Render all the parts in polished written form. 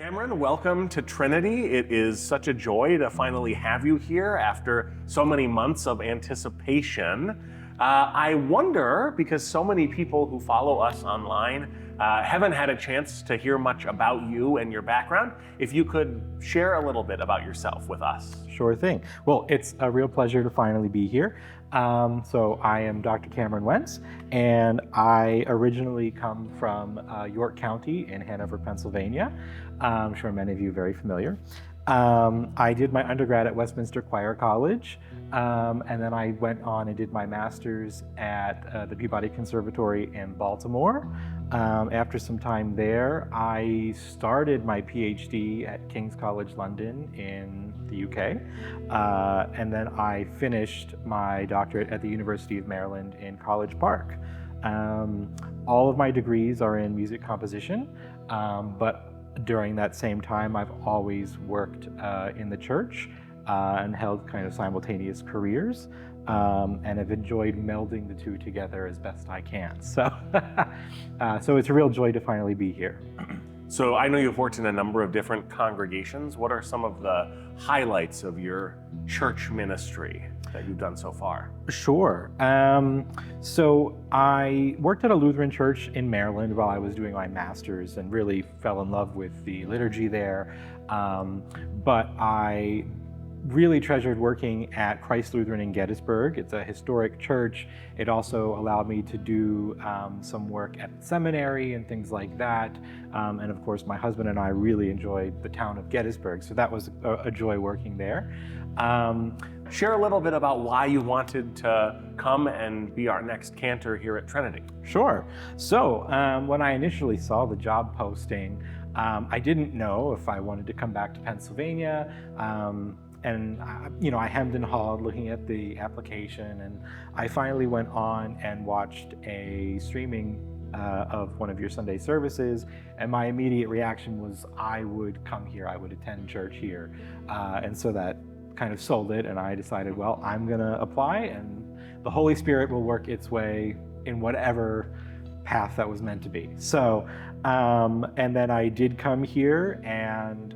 Cameron, welcome to Trinity. It is such a joy to finally have you here after so many months of anticipation. I wonder, because so many people who follow us online haven't had a chance to hear much about you and your background, if you could share a little bit about yourself with us. Sure thing. Well, it's a real pleasure to finally be here. So I am Dr. Cameron Wentz, and I originally come from York County in Hanover, Pennsylvania. I'm sure many of you are very familiar. I did my undergrad at Westminster Choir College, and then I went on and did my master's at the Peabody Conservatory in Baltimore. After some time there, I started my PhD at King's College London in the UK, and then I finished my doctorate at the University of Maryland in College Park. All of my degrees are in music composition, but during that same time, I've always worked in the church and held kind of simultaneous careers, and have enjoyed melding the two together as best I can. So, so it's a real joy to finally be here. So I know you've worked in a number of different congregations. What are some of the highlights of your church ministry that you've done so far? Sure. So I worked at a Lutheran church in Maryland while I was doing my master's and really fell in love with the liturgy there. But I really treasured working at Christ Lutheran in Gettysburg. It's a historic church. It also allowed me to do some work at seminary and things like that. And of course, my husband and I really enjoyed the town of Gettysburg, so that was a joy working there. Share a little bit about why you wanted to come and be our next cantor here at Trinity. Sure. So when I initially saw the job posting, I didn't know if I wanted to come back to Pennsylvania. And I hemmed and hawed looking at the application, and I finally went on and watched a streaming of one of your Sunday services, and my immediate reaction was I would come here, I would attend church here. And so that kind of sold it, and I decided, well, I'm gonna apply, and the Holy Spirit will work its way in whatever path that was meant to be. So, and then I did come here and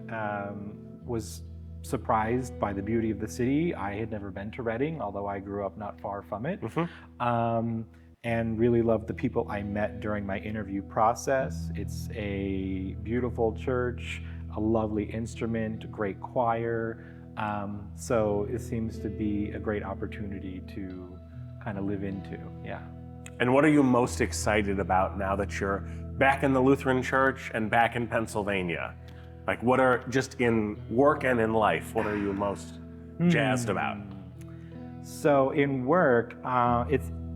was surprised by the beauty of the city. I had never been to Reading, although I grew up not far from it. And really loved the people I met during my interview process. It's a beautiful church, a lovely instrument, great choir. So it seems to be a great opportunity to kind of live into, yeah. And what are you most excited about now that you're back in the Lutheran church and back in Pennsylvania? Like, what are, just in work and in life, what are you most jazzed about? So in work,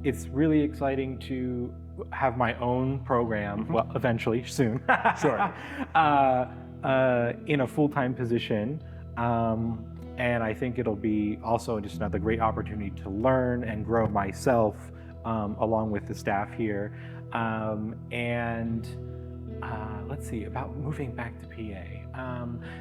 it's really exciting to have my own program, well, eventually, soon. Sure. In a full-time position. And I think it'll be also just another great opportunity to learn and grow myself along with the staff here. Let's see, about moving back to PA.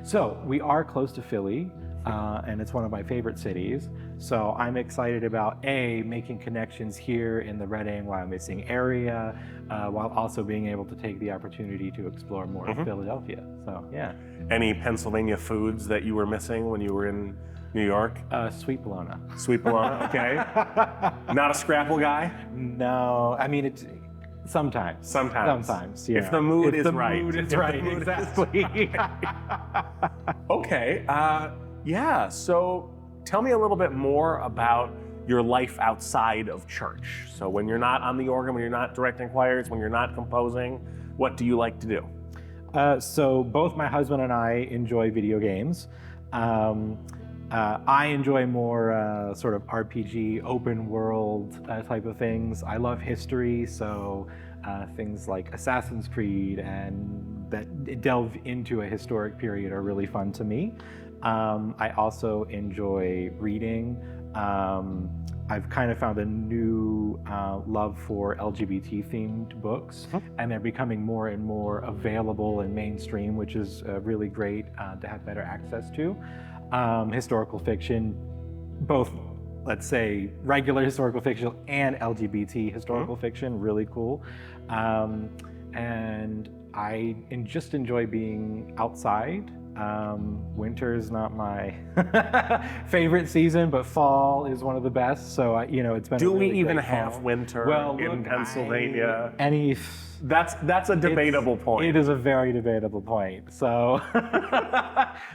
So we are close to Philly, and it's one of my favorite cities. So I'm excited about making connections here in the Reading, Wyomissing area, while also being able to take the opportunity to explore more of Philadelphia. So yeah. Any Pennsylvania foods that you were missing when you were in New York? Sweet bologna. Sweet bologna, okay. Not a Scrapple guy? No, I mean, it's sometimes. Sometimes, yeah. If the mood is right. If the mood is right, exactly. Okay, yeah, so tell me a little bit more about your life outside of church. So when you're not on the organ, when you're not directing choirs, when you're not composing, what do you like to do? So both my husband and I enjoy video games. I enjoy more sort of RPG, open world type of things. I love history, so things like Assassin's Creed and that delve into a historic period are really fun to me. I also enjoy reading. I've kind of found a new love for LGBT-themed books, and they're becoming more and more available and mainstream, which is really great to have better access to. Historical fiction, both, let's say, regular historical fiction and LGBT historical fiction, really cool. And just enjoy being outside. Winter is not my favorite season, but fall is one of the best. So it's been. Do a really we even great have fall. winter Well, in look, Pennsylvania? That's a debatable point. It is a very debatable point. So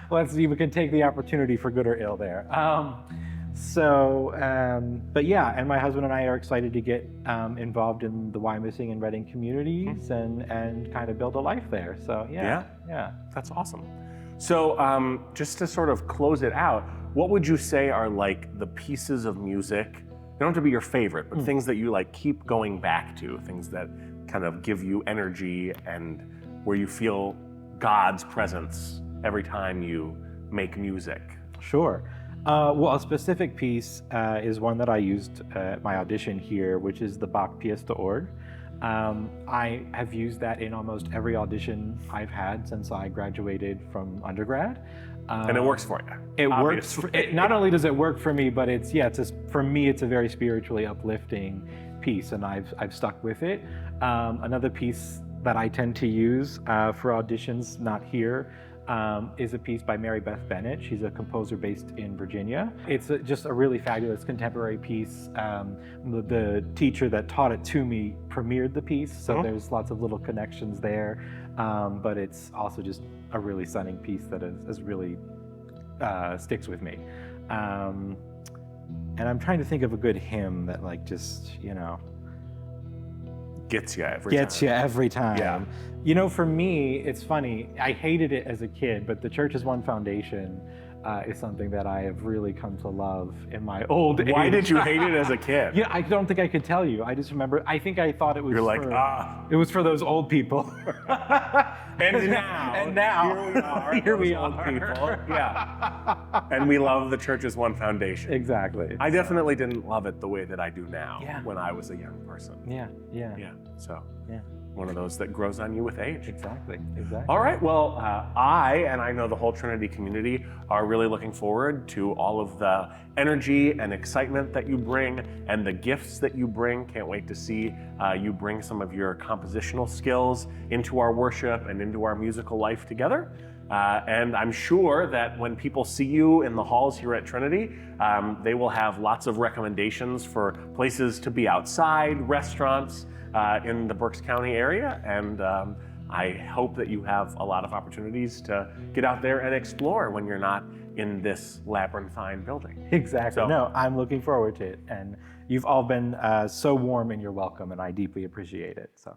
let's see. We can take the opportunity for good or ill there. But yeah, and my husband and I are excited to get involved in the Wyomissing and Reading communities and kind of build a life there. So yeah. That's awesome. So just to sort of close it out, what would you say are like the pieces of music? They don't have to be your favorite, but things that you like keep going back to, things that kind of give you energy and where you feel God's presence every time you make music. Sure. Well, a specific piece is one that I used at my audition here, which is the Bach Pièce d'Orgue. I have used that in almost every audition I've had since I graduated from undergrad. And it works for you. It works. Not only does it work for me, but for me, it's a very spiritually uplifting piece, and I've stuck with it. Another piece that I tend to use for auditions, not here, is a piece by Mary Beth Bennett. She's a composer based in Virginia. It's just a really fabulous contemporary piece. The teacher that taught it to me premiered the piece, so there's lots of little connections there. But it's also just a really stunning piece that is really sticks with me. And I'm trying to think of a good hymn that Gets you every time. Yeah. For me, it's funny. I hated it as a kid, but the Church as One Foundation is something that I have really come to love in my old age. Why did you hate it as a kid? Yeah, I don't think I could tell you. I just remember. I think I thought it was. You're like, It was for those old people. And now, here we are, old people. Yeah. And we love the Church as One Foundation. Exactly. I definitely didn't love it the way that I do now. Yeah. When I was a young person. Yeah. So. Yeah. One of those that grows on you with age. Exactly. All right, well, I know the whole Trinity community are really looking forward to all of the energy and excitement that you bring and the gifts that you bring. Can't wait to see you bring some of your compositional skills into our worship and into our musical life together. And I'm sure that when people see you in the halls here at Trinity, they will have lots of recommendations for places to be outside, restaurants, in the Berks County area, and I hope that you have a lot of opportunities to get out there and explore when you're not in this labyrinthine building. Exactly. No, I'm looking forward to it, and you've all been so warm in your welcome, and I deeply appreciate it. So.